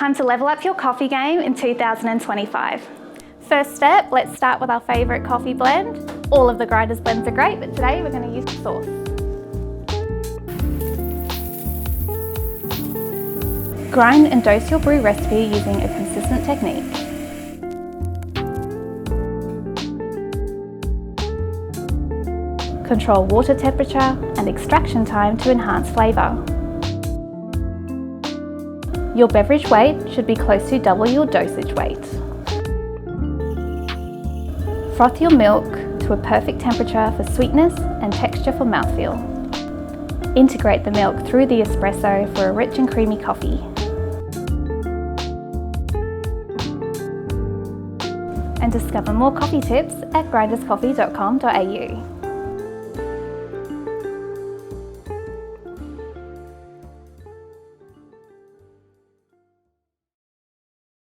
Time to level up your coffee game in 2025. First step, let's start with our favourite coffee blend. All of the Grinders blends are great, but today we're going to use sauce. Grind and dose your brew recipe using a consistent technique. Control water temperature and extraction time to enhance flavour. Your beverage weight should be close to double your dosage weight. Froth your milk to a perfect temperature for sweetness and texture for mouthfeel. Integrate the milk through the espresso for a rich and creamy coffee. And discover more coffee tips at grinderscoffee.com.au.